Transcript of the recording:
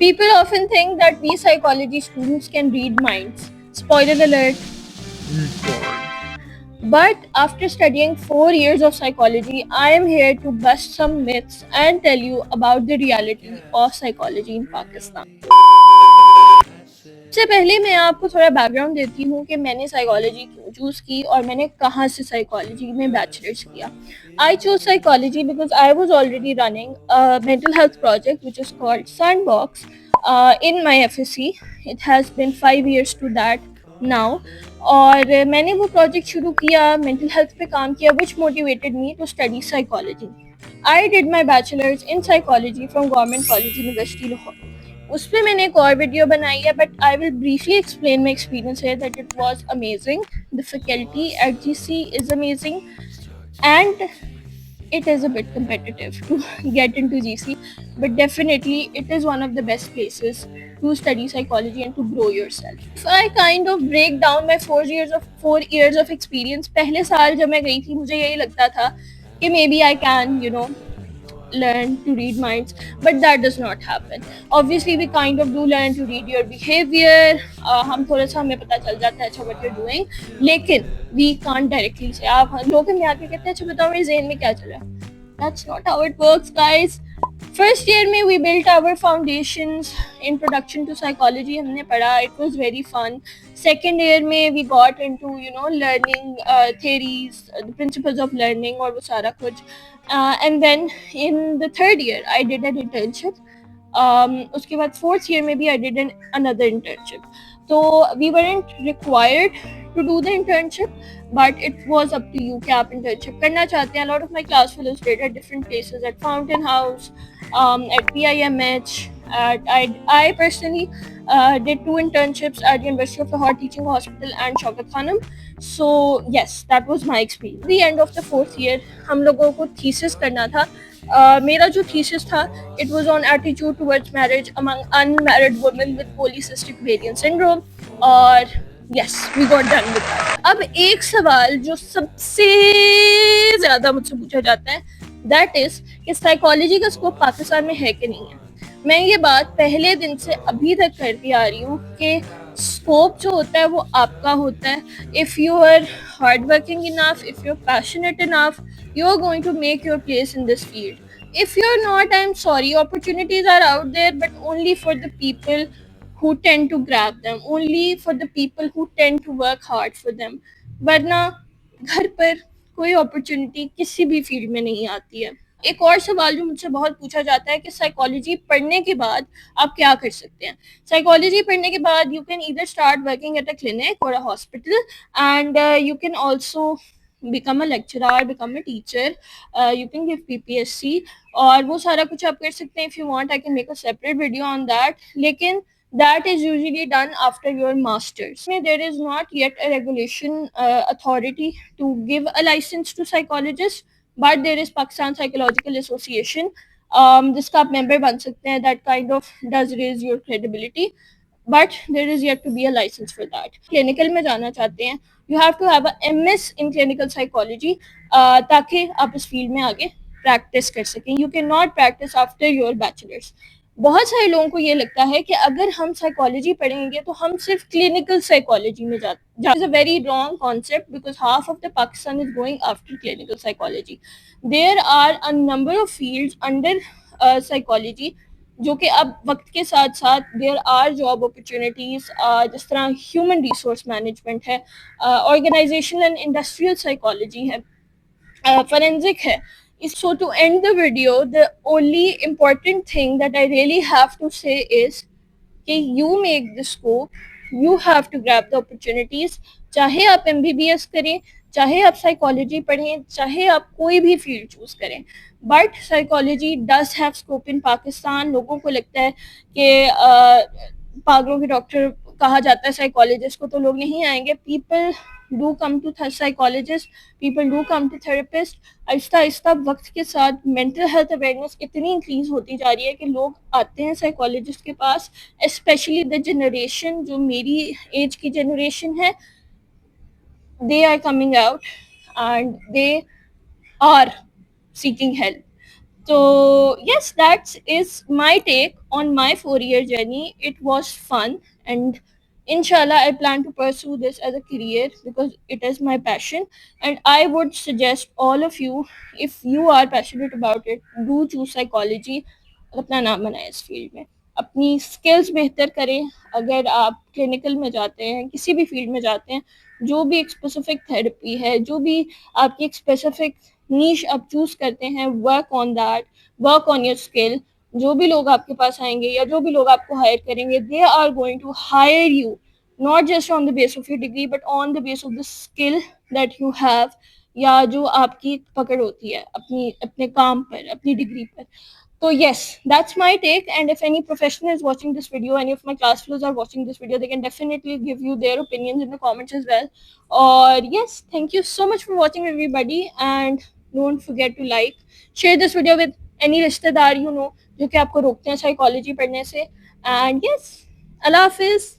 People often think that we psychology students can read minds. Spoiler alert. But after studying 4 years of psychology, I am here to bust some myths and tell you about the reality of psychology in Pakistan. सबसे पहले मैं आपको थोड़ा background देती हूँ कि मैंने psychology क्यों चूज़ की और मैंने कहाँ से साइकोलॉजी में बैचलर्स किया. I choose psychology because I was already running mental health project which is called Sandbox in my FSC. It has been 5 years to that now. और मैंने वो प्रोजेक्ट शुरू किया, मेंटल हेल्थ पे काम किया, which motivated me to study psychology. I did my bachelors in psychology from government college university Lahore. उस पर मैंने एक और वीडियो बनाई है, but I will briefly explain my experience है that it was amazing. The faculty at GC is amazing and it is a bit competitive to get into GC, but definitely it is one of the best places to study psychology and to grow yourself. If I kind of break down my 4 years of experience, पहले साल जब मैं गई थी मुझे यही लगता था कि maybe I can learn to read minds, but that does not happen. Obviously we kind of do learn to read your behavior. हम थोड़ा सा हमें पता चल जाता है अच्छा what you're doing, लेकिन we can't directly say आप लोग में आके कहते हैं अच्छा बताओ मेरे ज़हन में क्या चल रहा है. That's not how it works, guys. First year में we built our foundations. Introduction to psychology हमने पढ़ा, it was very fun. Second year में we got into learning theories, the principles of learning और वो सारा कुछ. And then in the third year I did an internship. उसके बाद fourth year में भी I did an another internship. तो we weren't required to do the internship, but it was up to you कि आप internship करना चाहते हैं. A lot of my class fellows did at different places, at Fountain House, at PIMH. I personally did 2 internships at University of Lahore Teaching Hospital and Shaukat Khanum. So yes, that was my experience. At the end of the fourth year, हम लोगों को thesis करना था. मेरा जो thesis था, it was on attitude towards marriage among unmarried women with polycystic ovarian syndrome. और yes, we got done with that. अब एक सवाल जो सबसे ज़्यादा मुझसे पूछा जाता है, that is कि साइकोलॉजी का स्कोप पाकिस्तान में है कि नहीं है. मैं ये बात पहले दिन से अभी तक करती आ रही हूँ कि स्कोप जो होता है वो आपका होता है. If you are hard working enough, if you are passionate enough, you are going to make your place in this field. If you're not, I'm sorry, opportunities are out there, but only for the people who tend to grab them, only for the people who tend to work hard for them. वरना घर पर कोई opportunity किसी भी field में नहीं आती है. एक और सवाल जो मुझसे बहुत पूछा जाता है कि साइकोलॉजी पढ़ने के बाद आप क्या कर सकते हैं. साइकोलॉजी पढ़ने के बाद you can either start working at a clinic और a hospital, and you can also become a lecturer, become a teacher, you can give PPSC और वो सारा कुछ आप कर सकते हैं. if you want I can make a separate video on that, लेकिन that is usually done after your masters. There is not yet a regulation authority to give a license to psychologists, but there is Pakistan Psychological Association जिसका आप member बन सकते हैं. that kind of does raise your credibility, but there is yet to be a license for that. Clinical में जाना चाहते हैं, you have to have a MS in clinical psychology ताकि आप इस फील्ड में आगे प्रैक्टिस कर सकें. you cannot practice after your bachelor's. बहुत सारे लोगों को ये लगता है कि अगर हम साइकोलॉजी पढ़ेंगे तो हम सिर्फ क्लिनिकल साइकोलॉजी में जाते. Is a very wrong concept because half of the Pakistan is going after clinical psychology. There are a number of fields under psychology जो कि अब वक्त के साथ साथ देयर आर जॉब अपॉर्चुनिटीज़, जिस तरह ह्यूमन रिसोर्स मैनेजमेंट है, ऑर्गेनाइजेशनल एंड इंडस्ट्रियल साइकोलॉजी है, forensic है. So to end the video, the only important thing that I really have to say is कि you make the scope, you have to grab the opportunities. चाहे आप MBBS करें, चाहे आप psychology पढ़ें, चाहे आप कोई भी फील्ड चूज करें, but psychology does have scope in Pakistan. लोगों को लगता है कि पागलों के डॉक्टर कहा जाता है साइकोलॉजिस्ट को, तो लोग नहीं आएंगे. People do come to psychologist, people do come to therapist. आहिस्ता आहिस्ता वक्त के साथ मेंटल हेल्थ अवेयरनेस इतनी इंक्रीज होती जा रही है कि लोग आते हैं साइकोलॉजिस्ट के पास. स्पेशली द जनरेशन जो मेरी एज की जनरेशन है, they are coming out and they are seeking help. So yes, that is my take on my 4 year journey. It was fun, and inshallah I plan to pursue this as a career because it is my passion. And I would suggest all of you, if you are passionate about it, do choose psychology और अपना नाम बनाएं इस field में, अपनी skills बेहतर करें. अगर आप क्लिनिकल में जाते हैं, किसी भी फील्ड में जाते हैं, जो भी एक स्पेसिफिक थेरेपी है, जो भी आपकी एक स्पेसिफिक नीश आप चूज करते हैं, work on that, work on your skill. जो भी लोग आपके पास आएंगे या जो भी लोग आपको हायर करेंगे, they are going to hire you not just on the base of your degree but on the base of the skill that you have, या जो आपकी पकड़ होती है अपनी अपने काम पर, अपनी डिग्री पर. So yes, that's my take. And if any professional is watching this video, any of my class fellows are watching this video, they can definitely give you their opinions in the comments as well. Or yes, thank you so much for watching, everybody, and don't forget to like, share this video with any रिश्तेदार you know जो कि आपको रोकते हैं psychology पढ़ने से. And yes, Allah Hafiz.